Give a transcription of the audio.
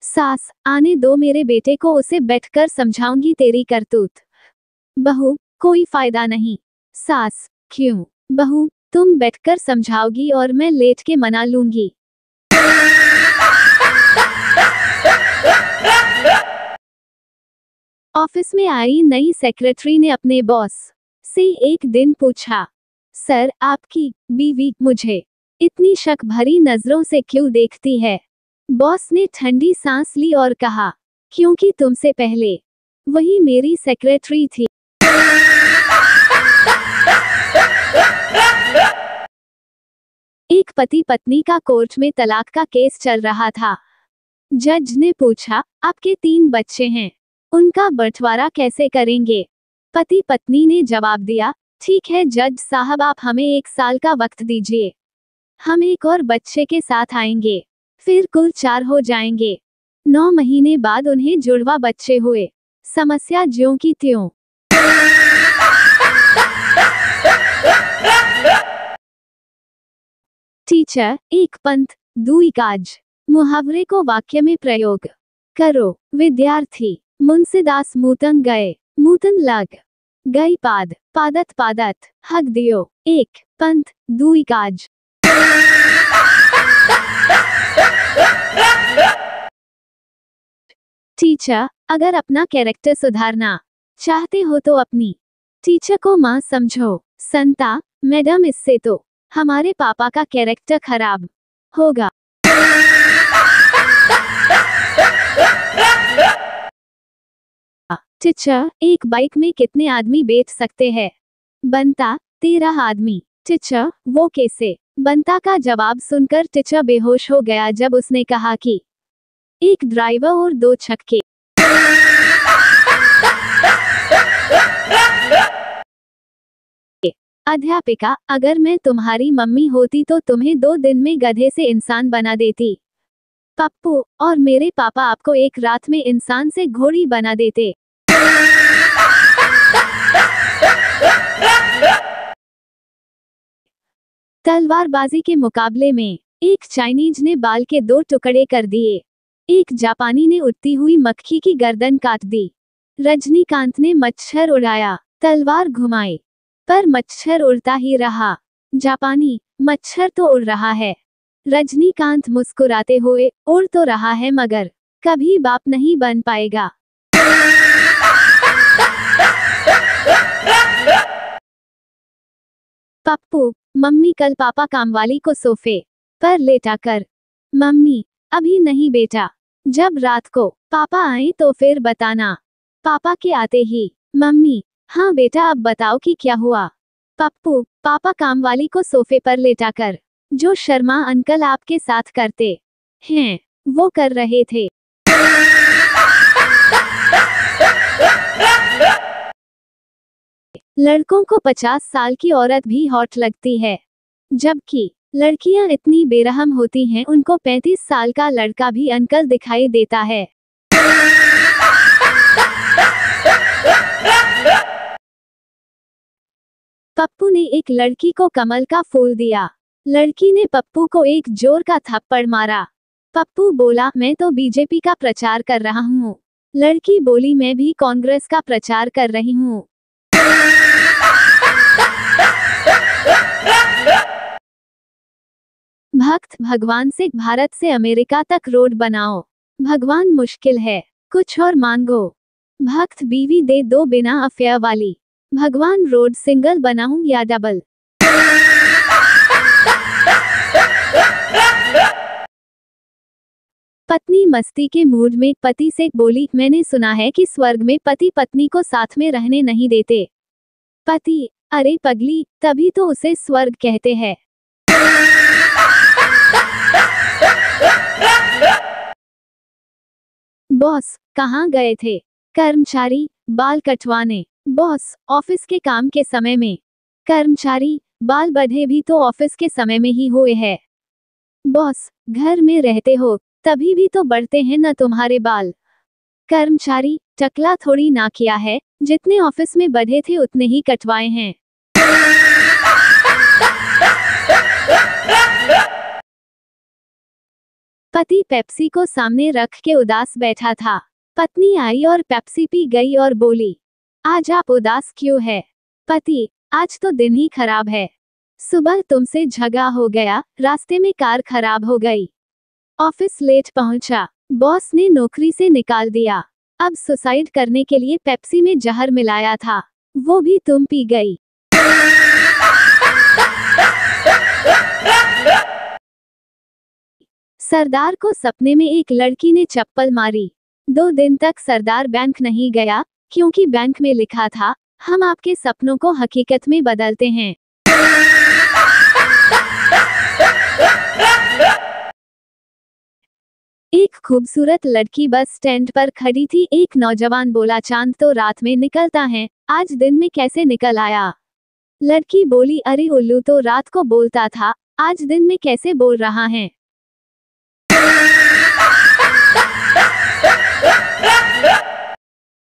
सास, आने दो मेरे बेटे को, उसे बैठकर समझाऊंगी तेरी करतूत। बहू, कोई फायदा नहीं। सास, क्यों? बहू, तुम बैठकर समझाओगी और मैं लेट के मना लूंगी। ऑफिस में आई नई सेक्रेटरी ने अपने बॉस से एक दिन पूछा, सर, आपकी बीवी मुझे इतनी शक भरी नजरों से क्यों देखती है? बॉस ने ठंडी सांस ली और कहा, क्योंकि तुमसे पहले वही मेरी सेक्रेटरी थी। एक पति पत्नी का कोर्ट में तलाक का केस चल रहा था। जज ने पूछा, आपके 3 बच्चे हैं, उनका बंटवारा कैसे करेंगे? पति पत्नी ने जवाब दिया, ठीक है जज साहब, आप हमें 1 साल का वक्त दीजिए, हम एक और बच्चे के साथ आएंगे, फिर कुल 4 हो जाएंगे। 9 महीने बाद उन्हें जुड़वा बच्चे हुए। समस्या ज्यों की त्यों। टीचर, एक पंथ दुई काज। मुहावरे को वाक्य में प्रयोग करो। विद्यार्थी, मुंसिदास मूतन गए, मूतन लग गई पाद, पादत पादत हक दियो, एक पंथ दुई काज। टीचर, अगर अपना कैरेक्टर सुधारना चाहते हो तो अपनी टीचर को माँ समझो। संता, मैडम, इससे तो हमारे पापा का कैरेक्टर खराब होगा। टीचर, एक बाइक में कितने आदमी बैठ सकते हैं? बनता, 13 आदमी। टीचर, वो कैसे? बनता का जवाब सुनकर टीचर बेहोश हो गया जब उसने कहा कि 1 ड्राइवर और 2 छक्के। अध्यापिका, अगर मैं तुम्हारी मम्मी होती तो तुम्हें 2 दिन में गधे से इंसान बना देती। पप्पू, और मेरे पापा आपको 1 रात में इंसान से घोड़ी बना देते। तलवारबाजी के मुकाबले में एक चाइनीज ने बाल के 2 टुकड़े कर दिए। एक जापानी ने उड़ती हुई मक्खी की गर्दन काट दी। रजनीकांत ने मच्छर उड़ाया, तलवार घुमाई, पर मच्छर उड़ता ही रहा। जापानी, मच्छर तो उड़ रहा है। रजनीकांत मुस्कुराते हुए, उड़ तो रहा है मगर कभी बाप नहीं बन पाएगा। पप्पू, मम्मी, कल पापा कामवाली को सोफे पर लेटाकर। मम्मी, अभी नहीं बेटा, जब रात को पापा आए तो फिर बताना। पापा के आते ही, मम्मी, हाँ बेटा, अब बताओ कि क्या हुआ? पप्पू, पापा कामवाली को सोफे पर लेटाकर जो शर्मा अंकल आपके साथ करते हैं वो कर रहे थे। लड़कों को 50 साल की औरत भी हॉट लगती है, जबकि लड़कियां इतनी बेरहम होती हैं उनको 35 साल का लड़का भी अंकल दिखाई देता है। पप्पू ने एक लड़की को कमल का फूल दिया। लड़की ने पप्पू को एक जोर का थप्पड़ मारा। पप्पू बोला, मैं तो बीजेपी का प्रचार कर रहा हूँ। लड़की बोली, मैं भी कांग्रेस का प्रचार कर रही हूँ। भक्त भगवान से, भारत से अमेरिका तक रोड बनाओ। भगवान, मुश्किल है, कुछ और मांगो। भक्त, बीवी दे दो बिना अफेयर वाली। भगवान, रोड सिंगल बनाऊं या डबल? पत्नी मस्ती के मूड में पति से बोली, मैंने सुना है कि स्वर्ग में पति पत्नी को साथ में रहने नहीं देते। पति, अरे पगली, तभी तो उसे स्वर्ग कहते हैं। बॉस, कहाँ गए थे? कर्मचारी, बाल कटवाने। बॉस, ऑफिस के काम के समय में। कर्मचारी, बाल बढ़े भी तो ऑफिस के समय में ही हुए हैं। बॉस, घर में रहते हो तभी भी तो बढ़ते हैं न तुम्हारे बाल। कर्मचारी, टकला थोड़ी ना किया है, जितने ऑफिस में बढ़े थे उतने ही कटवाए हैं। पति पेप्सी को सामने रख के उदास बैठा था। पत्नी आई और पेप्सी पी गई और बोली, आज आप उदास क्यों है? पति, आज तो दिन ही खराब है। सुबह तुमसे झगड़ा हो गया, रास्ते में कार खराब हो गई, ऑफिस लेट पहुंचा, बॉस ने नौकरी से निकाल दिया, अब सुसाइड करने के लिए पेप्सी में जहर मिलाया था, वो भी तुम पी गई। सरदार को सपने में एक लड़की ने चप्पल मारी। 2 दिन तक सरदार बैंक नहीं गया, क्योंकि बैंक में लिखा था, हम आपके सपनों को हकीकत में बदलते हैं। एक खूबसूरत लड़की बस स्टैंड पर खड़ी थी। एक नौजवान बोला, चांद तो रात में निकलता है, आज दिन में कैसे निकल आया? लड़की बोली, अरे उल्लू तो रात को बोलता था, आज दिन में कैसे बोल रहा है?